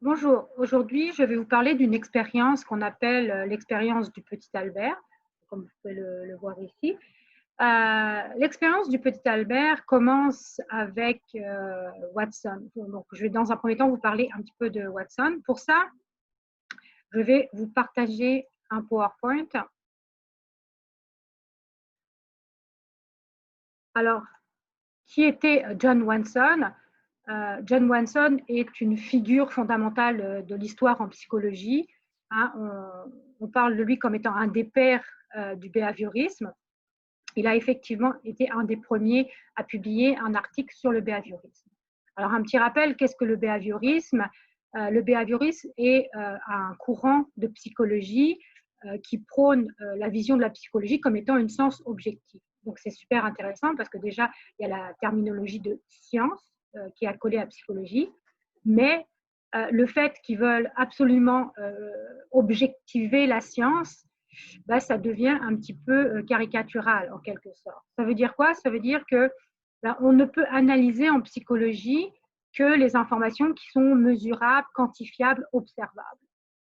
Bonjour, aujourd'hui je vais vous parler d'une expérience qu'on appelle l'expérience du petit Albert, comme vous pouvez le voir ici. L'expérience du petit Albert commence avec Watson. Donc, je vais dans un premier temps vous parler un petit peu de Watson. Pour ça, je vais vous partager un PowerPoint. Alors, qui était John Watson? John Watson est une figure fondamentale de l'histoire en psychologie. Hein, on parle de lui comme étant un des pères du behaviorisme. Il a effectivement été un des premiers à publier un article sur le behaviorisme. Alors, un petit rappel, qu'est-ce que le behaviorisme? Le behaviorisme est un courant de psychologie qui prône la vision de la psychologie comme étant une science objective. Donc, c'est super intéressant parce que déjà, il y a la terminologie de science qui est accolée à la psychologie, mais le fait qu'ils veulent absolument objectiver la science, bah, ça devient un petit peu caricatural en quelque sorte. Ça veut dire quoi? Ça veut dire que bah, on ne peut analyser en psychologie que les informations qui sont mesurables, quantifiables, observables.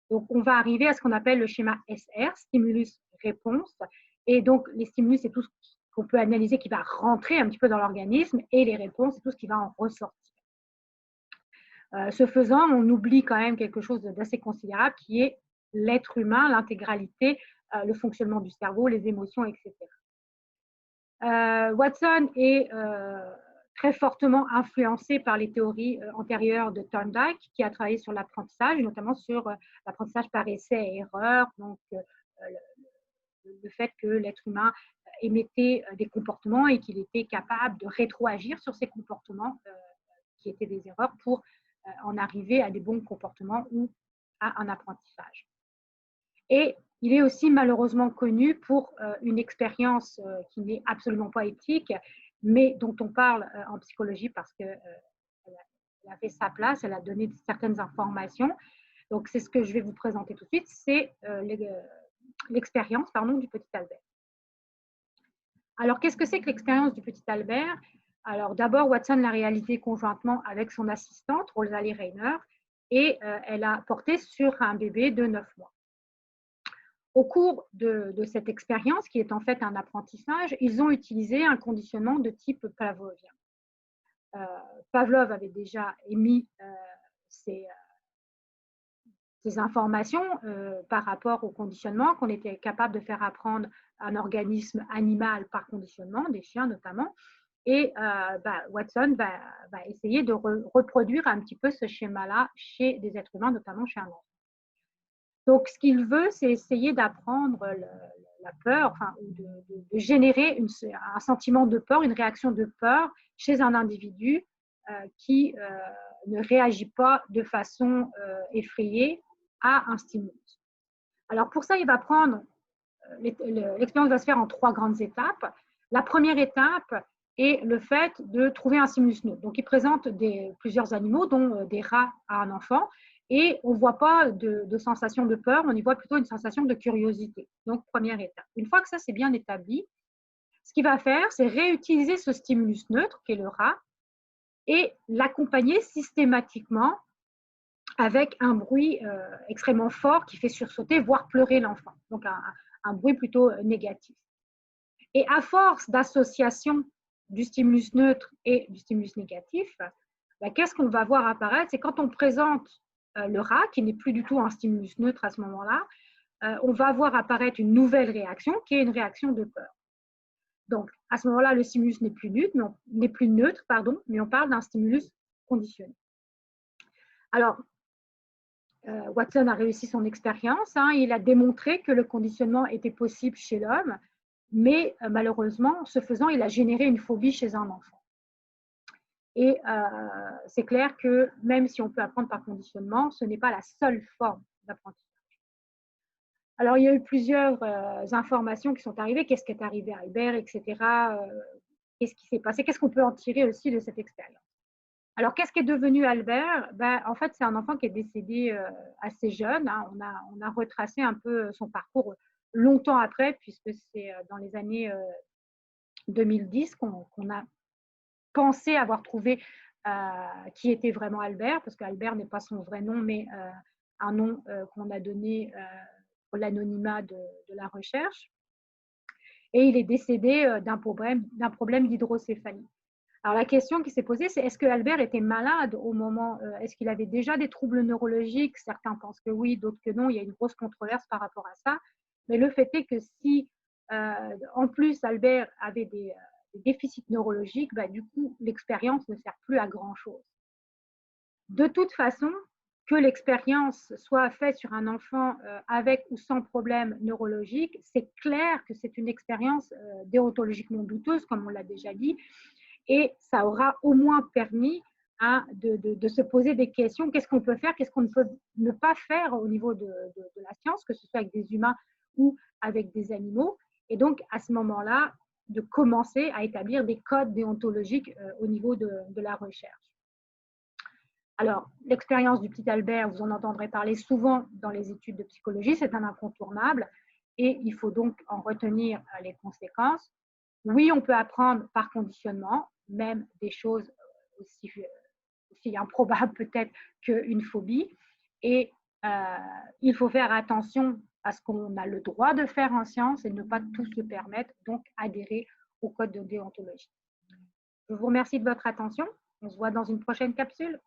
Donc, on va arriver à ce qu'on appelle le schéma SR, stimulus-réponse. Et donc, les stimulus, c'est tout ce qu'on peut analyser qui va rentrer un petit peu dans l'organisme, et les réponses, c'est tout ce qui va en ressortir. Ce faisant, on oublie quand même quelque chose d'assez considérable qui est l'être humain, l'intégralité, le fonctionnement du cerveau, les émotions, etc. Watson est très fortement influencé par les théories antérieures de Thorndike, qui a travaillé sur l'apprentissage, notamment sur l'apprentissage par essai et erreur, donc le fait que l'être humain émettait des comportements et qu'il était capable de rétroagir sur ces comportements qui étaient des erreurs pour en arriver à des bons comportements ou à un apprentissage. Et il est aussi malheureusement connu pour une expérience qui n'est absolument pas éthique, mais dont on parle en psychologie parce qu'elle a fait sa place, elle a donné certaines informations. Donc, c'est ce que je vais vous présenter tout de suite, c'est l'expérience du petit Albert. Alors, qu'est-ce que c'est que l'expérience du petit Albert? Alors, d'abord, Watson l'a réalisée conjointement avec son assistante, Rosalie Rayner, et elle a porté sur un bébé de 9 mois. Au cours de cette expérience, qui est en fait un apprentissage, ils ont utilisé un conditionnement de type pavlovien. Pavlov avait déjà émis ces informations par rapport au conditionnement, qu'on était capable de faire apprendre un organisme animal par conditionnement, des chiens notamment. Et Watson va essayer de reproduire un petit peu ce schéma-là chez des êtres humains, notamment chez un enfant. Donc, ce qu'il veut, c'est essayer d'apprendre la peur, enfin, ou de générer un sentiment de peur, une réaction de peur chez un individu qui ne réagit pas de façon effrayée à un stimulus. Alors, pour ça, il va prendre, l'expérience va se faire en 3 grandes étapes. La première étape est le fait de trouver un stimulus neutre. Donc, il présente plusieurs animaux, dont des rats à un enfant, et on ne voit pas de sensation de peur, on y voit plutôt une sensation de curiosité. Donc, première étape. Une fois que ça c'est bien établi, ce qu'il va faire, c'est réutiliser ce stimulus neutre, qui est le rat, et l'accompagner systématiquement avec un bruit extrêmement fort qui fait sursauter, voire pleurer l'enfant. Donc, un bruit plutôt négatif. Et à force d'association du stimulus neutre et du stimulus négatif, qu'est-ce qu'on va voir apparaître? C'est quand on présente le rat, qui n'est plus du tout un stimulus neutre à ce moment-là, on va voir apparaître une nouvelle réaction, qui est une réaction de peur. Donc, à ce moment-là, le stimulus n'est plus neutre, mais on parle d'un stimulus conditionné. Alors, Watson a réussi son expérience, il a démontré que le conditionnement était possible chez l'homme, mais malheureusement, ce faisant, il a généré une phobie chez un enfant. Et c'est clair que même si on peut apprendre par conditionnement, ce n'est pas la seule forme d'apprentissage. Alors, il y a eu plusieurs informations qui sont arrivées. Qu'est-ce qui est arrivé à Albert, etc. Qu'est-ce qui s'est passé? Qu'est-ce qu'on peut en tirer aussi de cette expérience? Alors, qu'est-ce qui est devenu Albert? En fait, c'est un enfant qui est décédé assez jeune. On a retracé un peu son parcours longtemps après, puisque c'est dans les années 2010 qu'on a pensé avoir trouvé qui était vraiment Albert, parce qu'Albert n'est pas son vrai nom, mais un nom qu'on a donné pour l'anonymat de la recherche. Et il est décédé d'un problème d'hydrocéphalie. Alors la question qui s'est posée, c'est est-ce que Albert était malade au moment, est-ce qu'il avait déjà des troubles neurologiques? Certains pensent que oui, d'autres que non. Il y a une grosse controverse par rapport à ça. Mais le fait est que si, en plus, Albert avait des déficits neurologiques, bah, du coup, l'expérience ne sert plus à grand-chose. De toute façon, que l'expérience soit faite sur un enfant avec ou sans problème neurologique, c'est clair que c'est une expérience déontologiquement douteuse, comme on l'a déjà dit, et ça aura au moins permis de se poser des questions. Qu'est-ce qu'on peut faire? Qu'est-ce qu'on ne peut ne pas faire au niveau de la science, que ce soit avec des humains ou avec des animaux? Et donc, à ce moment-là, de commencer à établir des codes déontologiques au niveau de la recherche. Alors, l'expérience du petit Albert, vous en entendrez parler souvent dans les études de psychologie, c'est un incontournable et il faut donc en retenir les conséquences. Oui, on peut apprendre par conditionnement, même des choses aussi improbables peut-être qu'une phobie. Et il faut faire attention à ce qu'on a le droit de faire en science et ne pas tout se permettre, donc adhérer au code de déontologie. Je vous remercie de votre attention. On se voit dans une prochaine capsule.